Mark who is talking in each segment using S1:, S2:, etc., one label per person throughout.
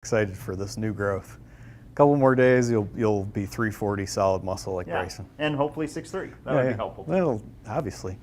S1: Excited for this new growth. A couple more days, you'll be 340 solid muscle like Bryson.
S2: And hopefully 6'3". That would be helpful.
S1: Well, obviously.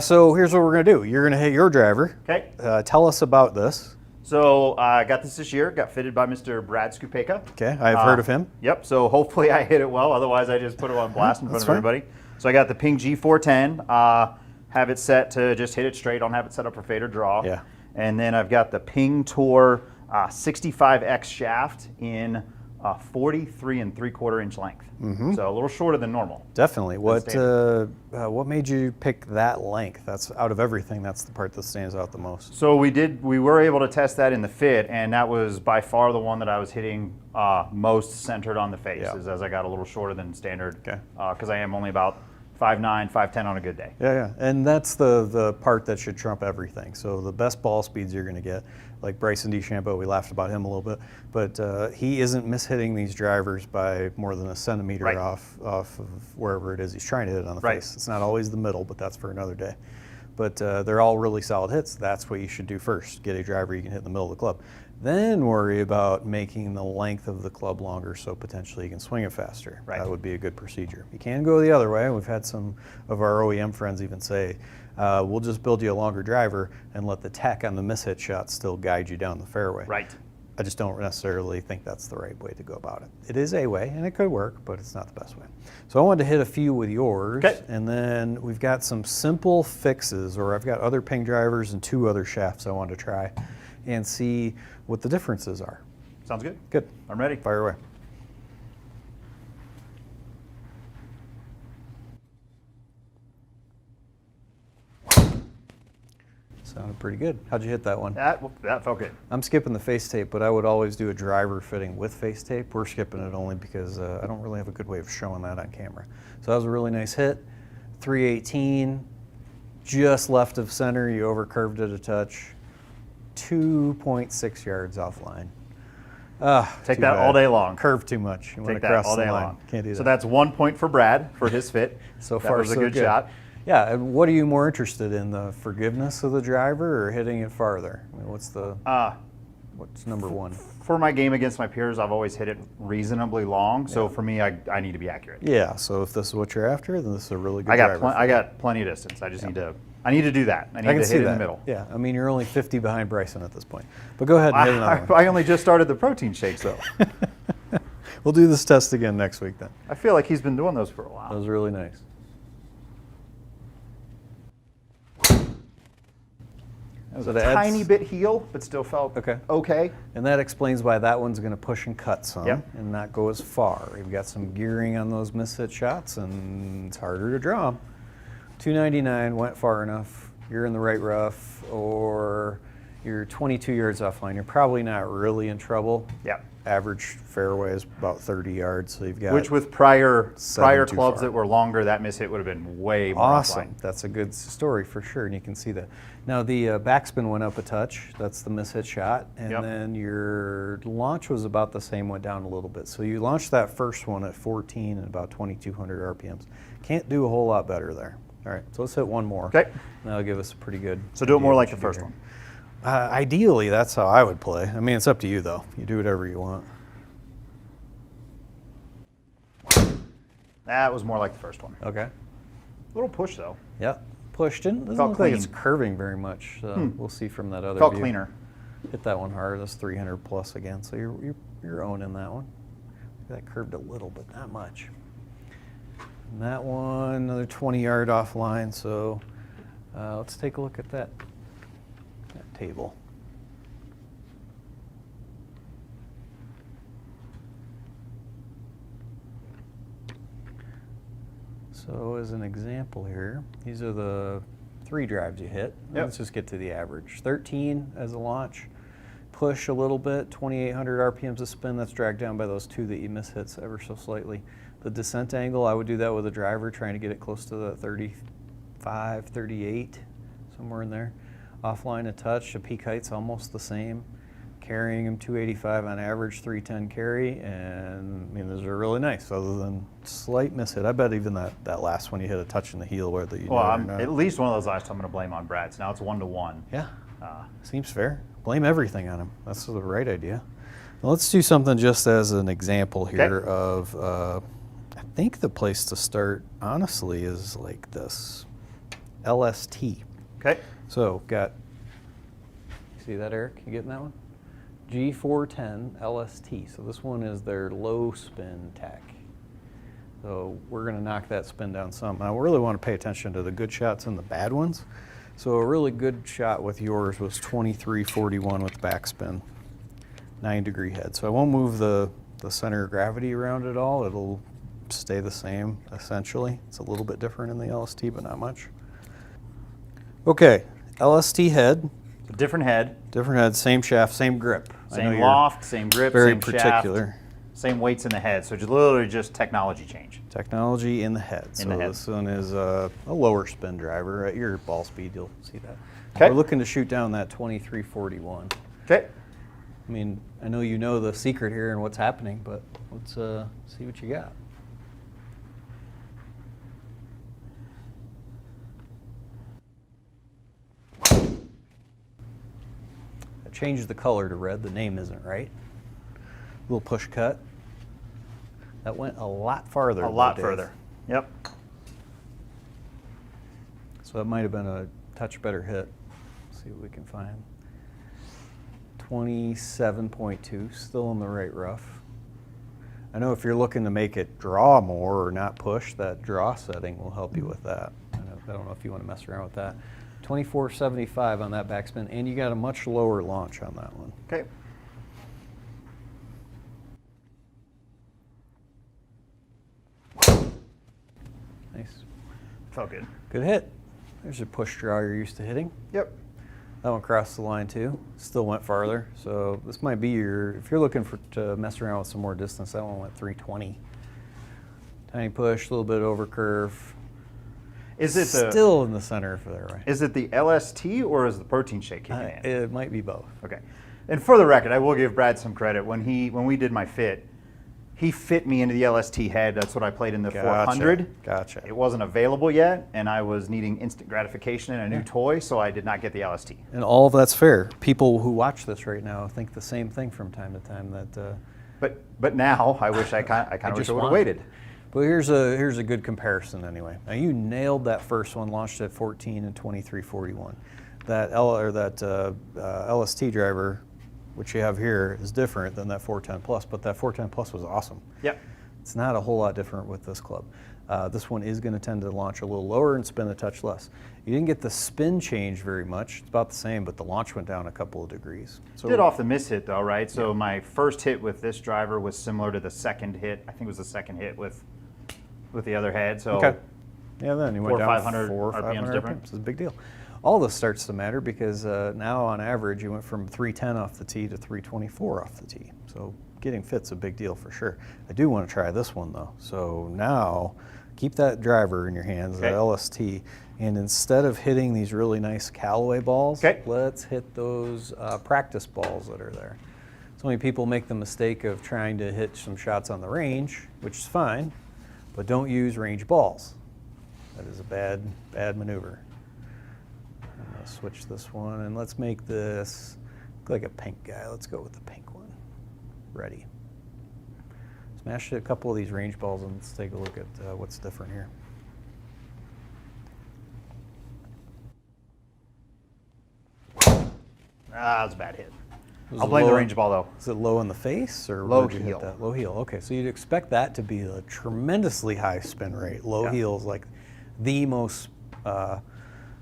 S1: So here's what we're gonna do. You're gonna hit your driver.
S2: Okay.
S1: Tell us about this.
S2: So I got this year. Got fitted by Mr. Brad Skupeka.
S1: Okay, I've heard of him.
S2: Yep. So hopefully I hit it well. Otherwise, I just put it on blast in front of everybody. So I got the Ping G410. Have it set to just hit it straight. Don't have it set up for fade or draw.
S1: Yeah.
S2: And then I've got the Ping Tour 65X shaft in 43 3/4 inch length. So a little shorter than normal.
S1: Definitely. What made you pick that length? That's out of everything. That's the part that stands out the most.
S2: So we were able to test that in the fit, and that was by far the one that I was hitting most centered on the face, as I got a little shorter than standard.
S1: Okay.
S2: Because I am only about 5'9", 5'10" on a good day.
S1: Yeah, and that's the part that should trump everything. So the best ball speeds you're going to get, like Bryson DeChambeau, we laughed about him a little bit, but he isn't mishitting these drivers by more than a centimeter off of wherever it is he's trying to hit it on the face. It's not always the middle, but that's for another day. But they're all really solid hits. That's what you should do first. Get a driver you can hit in the middle of the club. Then worry about making the length of the club longer so potentially you can swing it faster. That would be a good procedure. You can go the other way. We've had some of our OEM friends even say, we'll just build you a longer driver and let the tech on the mishit shot still guide you down the fairway. I just don't necessarily think that's the right way to go about it. It is a way, and it could work, but it's not the best way. So I wanted to hit a few with yours, and then we've got some simple fixes, or I've got other Ping drivers and 2 other shafts I wanted to try and see what the differences are.
S2: Sounds good.
S1: Good.
S2: I'm ready.
S1: Fire away. Sounded pretty good. How'd you hit that one?
S2: That felt good.
S1: I'm skipping the face tape, but I would always do a driver fitting with face tape. We're skipping it only because I don't really have a good way of showing that on camera. So that was a really nice hit. 318, just left of center. You over curved it a touch. 2.6 yards offline.
S2: Take that all day long.
S1: Curve too much. You
S2: Take that all day long.
S1: Can't do that.
S2: So that's 1 point for Brad for his fit.
S1: So
S2: that
S1: far,
S2: was a
S1: so
S2: good shot.
S1: Yeah, and what are you more interested in, the forgiveness of the driver or hitting it farther? I mean, what's number one?
S2: For my game against my peers, I've always hit it reasonably long. So for me, I need to be accurate.
S1: Yeah. So if this is what you're after, then this is a really good driver.
S2: I got plenty of distance. I just need to. I need to do that. I need to hit it in the middle.
S1: Yeah. I mean, you're only 50 behind Bryson at this point. But go ahead and hit another one.
S2: I only just started the protein shakes though.
S1: We'll do this test again next week then.
S2: I feel like he's been doing those for a while.
S1: That was really nice.
S2: It was a tiny bit heel, but still felt okay.
S1: And that explains why that one's going to push and cut some and not go as far. You've got some gearing on those mishit shots, and it's harder to draw them. 299 went far enough. You're in the right rough, or you're 22 yards offline. You're probably not really in trouble.
S2: Yeah.
S1: Average fairway is about 30 yards, so you've got.
S2: Which with prior clubs that were longer, that mishit would have been way more
S1: awesome.
S2: offline.
S1: That's a good story for sure, and you can see that. Now the backspin went up a touch. That's the mishit shot, and then your launch was about the same. Went down a little bit. So you launched that first one at 14 and about 2,200 RPMs. Can't do a whole lot better there. All right, so let's hit one more.
S2: Okay.
S1: That'll give us a pretty good.
S2: So do it more like the first one.
S1: Ideally, that's how I would play. I mean, it's up to you, though. You do whatever you want.
S2: That was more like the first one.
S1: Okay.
S2: A little push, though.
S1: Yeah. Pushed in. Doesn't look like it's curving very much. So we'll see from that other
S2: Felt
S1: view.
S2: cleaner.
S1: Hit that one hard. That's 300 plus again. So you're owning that one. That curved a little, but not much. And that one, another 20-yard offline. So let's take a look at that table. So as an example here, these are the 3 drives you hit. Let's just get to the average. 13 as a launch, push a little bit, 2,800 RPMs of spin. That's dragged down by those 2 that you mishits ever so slightly. The descent angle, I would do that with a driver, trying to get it close to the 35, 38, somewhere in there. Offline a touch, the peak height's almost the same. Carrying them 285 on average, 310 carry, and I mean, those are really nice, other than slight mishit. I bet even that last one you hit a touch in the heel where that you.
S2: Well, at least one of those last I'm going to blame on Brad. So now it's 1-1.
S1: Yeah, seems fair. Blame everything on him. That's the right idea. Well, let's do something just as an example here
S2: Okay.
S1: of, I think the place to start, honestly, is like this LST.
S2: Okay.
S1: So got, see that, Eric? You getting that one? G410 LST. So this one is their low spin tack. So we're going to knock that spin down some. Now, we really want to pay attention to the good shots and the bad ones. So a really good shot with yours was 2341 with backspin, 9-degree head. So I won't move the center of gravity around at all. It'll stay the same, essentially. It's a little bit different in the LST, but not much. Okay, LST head.
S2: Different head.
S1: Different head, same shaft, same grip.
S2: Same loft, same grip,
S1: very
S2: same
S1: particular.
S2: shaft, same weights in the head. So just literally just technology change.
S1: Technology in the head.
S2: In the head.
S1: This one is a lower spin driver. At your ball speed, you'll see that.
S2: Okay.
S1: We're looking to shoot down that 2341.
S2: Okay.
S1: I mean, I know you know the secret here and what's happening, but let's see what you got. I changed the color to red. The name isn't right. Little push cut. That went a lot farther.
S2: A lot further. Yep.
S1: So that might have been a touch better hit. Let's see what we can find. 27.2, still in the right rough. I know if you're looking to make it draw more or not push, that draw setting will help you with that. I don't know if you want to mess around with that. 24.75 on that backspin, and you got a much lower launch on that one.
S2: Okay.
S1: Nice.
S2: Felt good.
S1: Good hit. There's your push draw you're used to hitting.
S2: Yep.
S1: That one crossed the line too. Still went farther. So this might be your, if you're looking to mess around with some more distance, that one went 320. Tiny push, a little bit over curve.
S2: Is it
S1: still in the center for there, right?
S2: Is it the LST or is the protein shake kicking in?
S1: It might be both.
S2: Okay. And for the record, I will give Brad some credit. When we did my fit, he fit me into the LST head. That's what I played in the 400.
S1: Gotcha.
S2: It wasn't available yet, and I was needing instant gratification and a new toy, so I did not get the LST.
S1: And all of that's fair. People who watch this right now think the same thing from time to time. That.
S2: But now I wish I kind of wish I would have waited.
S1: But here's a good comparison anyway. Now you nailed that first one, launched at 14 and 23.41. That LST driver, which you have here, is different than that 410 Plus, but that 410 Plus was awesome.
S2: Yep.
S1: It's not a whole lot different with this club. This one is going to tend to launch a little lower and spin a touch less. You didn't get the spin change very much. It's about the same, but the launch went down a couple of degrees. So
S2: Did off the miss hit though, right? So my first hit with this driver was similar to the second hit. I think it was the second hit with the other head. So
S1: okay. Yeah, then you went
S2: 400 or
S1: down
S2: 500
S1: 400 or 500
S2: RPMs different.
S1: It's a big deal. All this starts to matter because now on average you went from 310 off the tee to 324 off the tee. So getting fit's a big deal for sure. I do want to try this one though. So now keep that driver in your hands,
S2: Okay.
S1: that LST, and instead of hitting these really nice Callaway balls,
S2: Okay.
S1: let's hit those practice balls that are there. So many people make the mistake of trying to hit some shots on the range, which is fine, but don't use range balls. That is a bad maneuver. I'm gonna switch this one and let's make this look like a pink guy. Let's go with the pink one. Ready. Smash a couple of these range balls and let's take a look at what's different here.
S2: That's a bad hit.
S1: Was
S2: I'll
S1: it
S2: blame the
S1: low-
S2: range ball though.
S1: Is it low in the face or
S2: Low
S1: where'd you hit
S2: heel.
S1: that? Low heel. Okay, so you'd expect that to be a tremendously high spin rate. Low
S2: Yeah.
S1: heel is like the most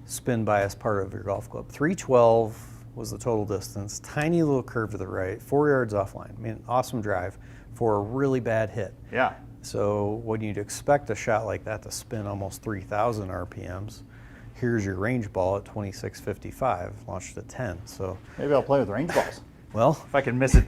S1: spin bias part of your golf club. 312 was the total distance. Tiny little curve to the right, 4 yards offline. I mean, awesome drive for a really bad hit.
S2: Yeah.
S1: So when you'd expect a shot like that to spin almost 3,000 RPMs, here's your range ball at 26.55, launched at 10. So,
S2: Maybe I'll play with range balls.
S1: well,
S2: If I can miss it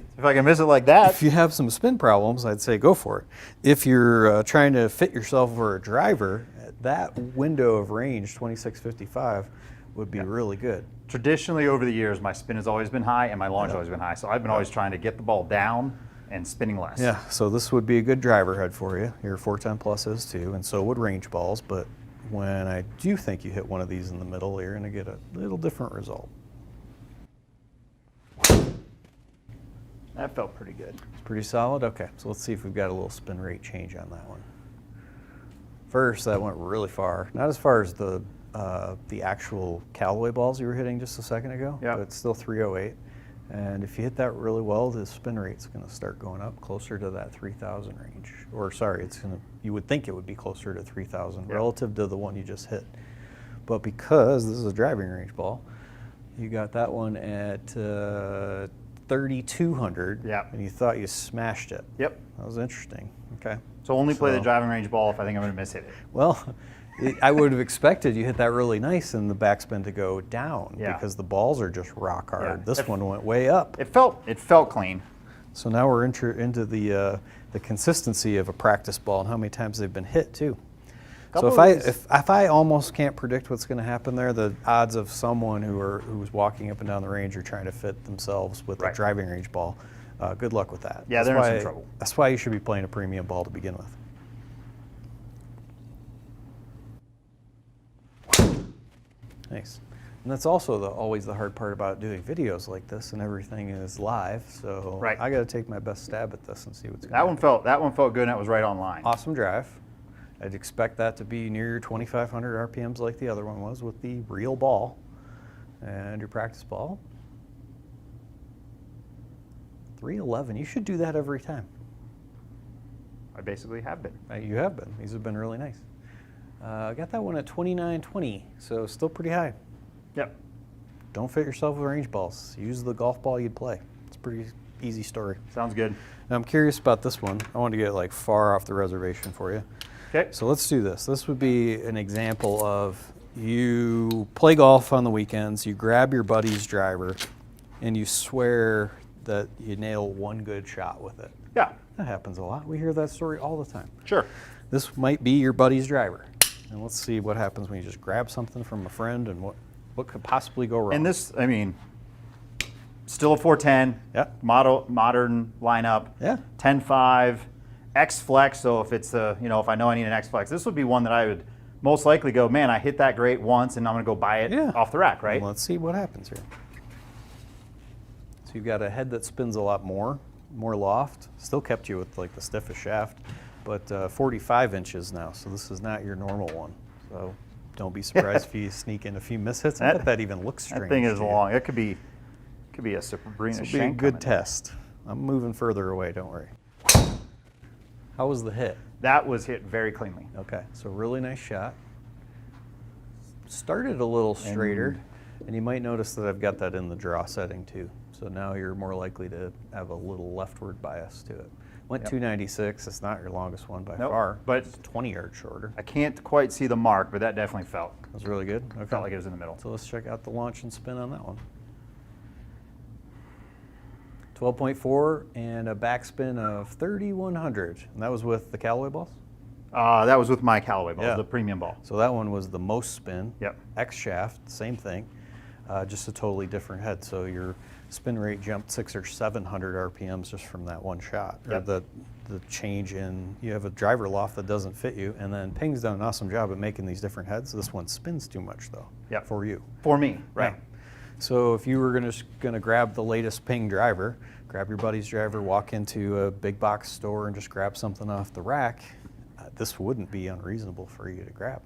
S2: like that.
S1: if you have some spin problems, I'd say go for it. If you're trying to fit yourself for a driver, that window of range, 26.55, would be really good.
S2: Traditionally over the years, my spin has always been high and my launch has always been high. So I've been always trying to get the ball down and spinning less.
S1: Yeah, so this would be a good driver head for you. Your 410 Plus is too, and so would range balls. But when I do think you hit one of these in the middle, you're going to get a little different result.
S2: That felt pretty good.
S1: It's pretty solid? Okay, so let's see if we've got a little spin rate change on that one. First, that went really far. Not as far as the actual Callaway balls you were hitting just a second ago,
S2: Yep.
S1: but it's still 308. And if you hit that really well, the spin rate's going to start going up closer to that 3,000 range. Or sorry, you would think it would be closer to 3,000
S2: Yep.
S1: relative to the one you just hit. But because this is a driving range ball, you got that one at 3,200,
S2: Yep.
S1: and you thought you smashed it.
S2: Yep.
S1: That was interesting. Okay.
S2: So only play the
S1: So-
S2: driving range ball if I think I'm going to miss hit it.
S1: Well, I would have expected you hit that really nice and the backspin to go down
S2: Yeah.
S1: because the balls are just rock hard.
S2: Yeah.
S1: This one went way up.
S2: It felt clean.
S1: So now we're into the consistency of a practice ball and how many times they've been hit too. So
S2: Couple
S1: if
S2: of
S1: I
S2: these-
S1: if I almost can't predict what's going to happen there, the odds of someone who's walking up and down the range or trying to fit themselves with
S2: Right.
S1: a driving range ball, good luck with that.
S2: Yeah, they're in some trouble.
S1: That's why you should be playing a premium ball to begin with. Nice. And that's also always the hard part about doing videos like this, and everything is live. So
S2: Right.
S1: I got to take my best stab at this and see what's going
S2: That one felt good, and that was right on line.
S1: Awesome drive. I'd expect that to be near your 2,500 RPMs like the other one was with the real ball and your practice ball. 311. You should do that every time.
S2: I basically have been.
S1: You have been. These have been really nice. I got that one at 2920, so still pretty high.
S2: Yep.
S1: Don't fit yourself with range balls. Use the golf ball you'd play. It's a pretty easy story.
S2: Sounds good.
S1: Now I'm curious about this one. I want to get like far off the reservation for you.
S2: Okay.
S1: So let's do this. This would be an example of you play golf on the weekends, you grab your buddy's driver, and you swear that you nail one good shot with it.
S2: Yeah.
S1: That happens a lot. We hear that story all the time.
S2: Sure.
S1: This might be your buddy's driver. And let's see what happens when you just grab something from a friend and what could possibly go wrong.
S2: And this, I mean, still a 410.
S1: Yeah.
S2: Modern lineup.
S1: Yeah.
S2: 10.5, X Flex. So if it's if I know I need an X Flex, this would be one that I would most likely go, man, I hit that great once, and I'm going to go buy it
S1: Yeah.
S2: off the rack, right?
S1: Well, let's see what happens here. So you've got a head that spins a lot more loft. Still kept you with like the stiffest shaft, but 45 inches now. So this is not your normal one. So don't be surprised if you sneak in a few mishits. I bet that even looks strange.
S2: That thing is
S1: to you.
S2: long. It could be a Sabrina
S1: This will be a
S2: Shank
S1: good
S2: coming in.
S1: test. I'm moving further away, don't worry. How was the hit?
S2: That was hit very cleanly.
S1: Okay, so really nice shot. Started a little straighter, and you might notice that I've got that in the draw setting too. So now you're more likely to have a little leftward bias to it. Went
S2: Yep.
S1: 296. It's not your longest one by
S2: Nope,
S1: far,
S2: but-
S1: it's 20 yards shorter.
S2: I can't quite see the mark, but that definitely felt.
S1: That was really good. Okay.
S2: Felt like it was in the middle.
S1: So let's check out the launch and spin on that one. 12.4 and a backspin of 3,100. And that was with the Callaway balls?
S2: That was with my Callaway ball,
S1: Yeah.
S2: the premium ball.
S1: So that one was the most spin.
S2: Yep.
S1: X shaft, same thing, just a totally different head. So your spin rate jumped 600 or 700 RPMs just from that one shot. Or
S2: Yep.
S1: the change in, you have a driver loft that doesn't fit you, and then Ping's done an awesome job at making these different heads. This one spins too much though.
S2: Yep.
S1: For you.
S2: For me, right.
S1: Yeah. So if you were gonna grab the latest Ping driver, grab your buddy's driver, walk into a big box store and just grab something off the rack, this wouldn't be unreasonable for you to grab.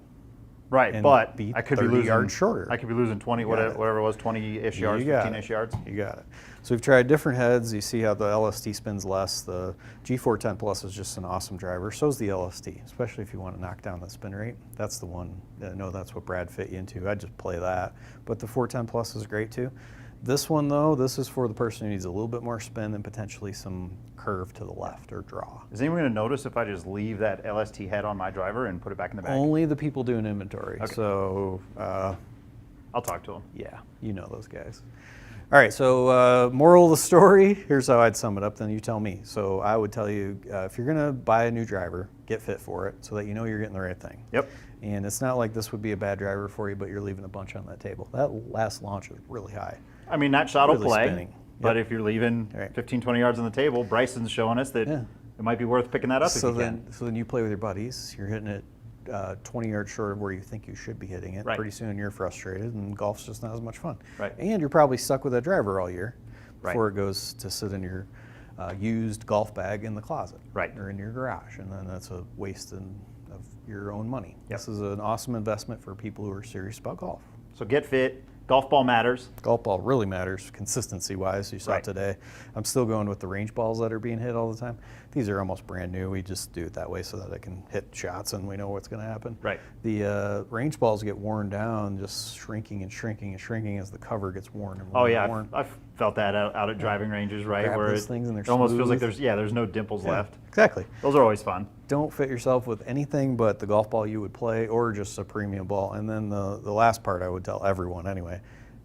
S2: Right,
S1: and
S2: but
S1: be
S2: I could be
S1: 30
S2: losing
S1: yards shorter.
S2: I could be losing 20,
S1: got it.
S2: whatever it was, 20-ish yards,
S1: You got
S2: 15-ish
S1: it.
S2: yards.
S1: You got it. So we've tried different heads. You see how the LST spins less. The G410 Plus is just an awesome driver. So is the LST, especially if you want to knock down the spin rate. That's the one. I know that's what Brad fit you into. I'd just play that. But the 410 Plus is great too. This one though, this is for the person who needs a little bit more spin and potentially some curve to the left or draw.
S2: Is anyone going to notice if I just leave that LST head on my driver and put it back in the bag?
S1: Only the people doing inventory.
S2: Okay.
S1: So
S2: I'll talk to him.
S1: yeah, you know those guys. All right, so moral of the story, here's how I'd sum it up, then you tell me. So I would tell you, if you're gonna buy a new driver, get fit for it so that you know you're getting the right thing.
S2: Yep.
S1: And it's not like this would be a bad driver for you, but you're leaving a bunch on that table. That last launch was really high.
S2: I mean, that shot will
S1: Really
S2: play,
S1: spinning.
S2: but
S1: Yep.
S2: if you're leaving
S1: Right.
S2: 15, 20 yards on the table, Bryson's showing us that
S1: Yeah.
S2: it might be worth picking that up
S1: So
S2: if you can.
S1: then you play with your buddies, you're hitting it 20 yards short of where you think you should be hitting it.
S2: Right.
S1: Pretty soon you're frustrated and golf's just not as much fun.
S2: Right.
S1: And you're probably stuck with that driver all year
S2: Right.
S1: before it goes to sit in your used golf bag in the closet,
S2: Right.
S1: or in your garage, and then that's a waste of your own money.
S2: Yep.
S1: This is an awesome investment for people who are serious about golf.
S2: So get fit. Golf ball matters.
S1: Golf ball really matters consistency-wise. You saw
S2: Right.
S1: today. I'm still going with the range balls that are being hit all the time. These are almost brand new. We just do it that way so that I can hit shots and we know what's going to happen.
S2: Right.
S1: The range balls get worn down, just shrinking and shrinking and shrinking as the cover gets worn and worn.
S2: Oh
S1: and
S2: yeah,
S1: worn.
S2: I've felt that out at driving ranges, right?
S1: Grab
S2: Where
S1: those things and they're
S2: it almost feels like
S1: smooth.
S2: there's no dimples
S1: Yeah,
S2: left.
S1: exactly.
S2: Those are always fun.
S1: Don't fit yourself with anything but the golf ball you would play or just a premium ball. And then the last part I would tell everyone anyway,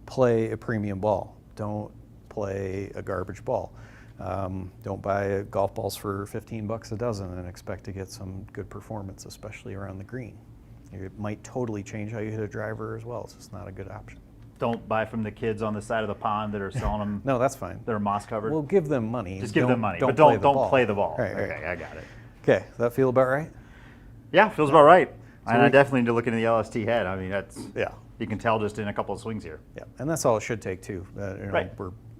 S1: play a premium ball. Don't play a garbage ball. Don't buy golf balls for $15 a dozen and expect to get some good performance, especially around the green. It might totally change how you hit a driver as well. It's just not a good option.
S2: Don't buy from the kids on the side of the pond that are selling them.
S1: No, that's fine.
S2: They're moss covered.
S1: We'll give them money.
S2: Just give them money, but
S1: play
S2: don't play the ball.
S1: Right,
S2: Okay,
S1: right.
S2: I got it.
S1: Okay, does that feel about right?
S2: Yeah, feels about right. And I
S1: we-
S2: definitely need to look into the LST head. I mean, that's
S1: Yeah.
S2: you can tell just in a couple of swings here.
S1: Yeah, and that's all it should take too.
S2: Right.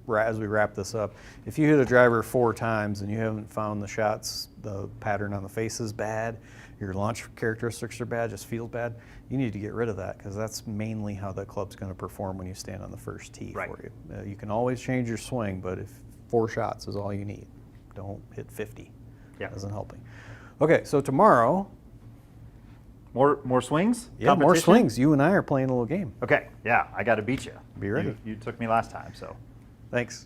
S1: As we wrap this up, if you hit a driver 4 times and you haven't found the shots, the pattern on the face is bad, your launch characteristics are bad, just feels bad, you need to get rid of that because that's mainly how the club's going to perform when you stand on the first tee
S2: Right.
S1: for you. You can always change your swing, but if 4 shots is all you need, don't hit 50.
S2: Yeah.
S1: Isn't helping. Okay, so tomorrow,
S2: More swings?
S1: yeah, more
S2: Competition?
S1: swings. You and I are playing a little game.
S2: Okay, yeah, I got to beat you.
S1: Be ready.
S2: You took me last time, so.
S1: Thanks.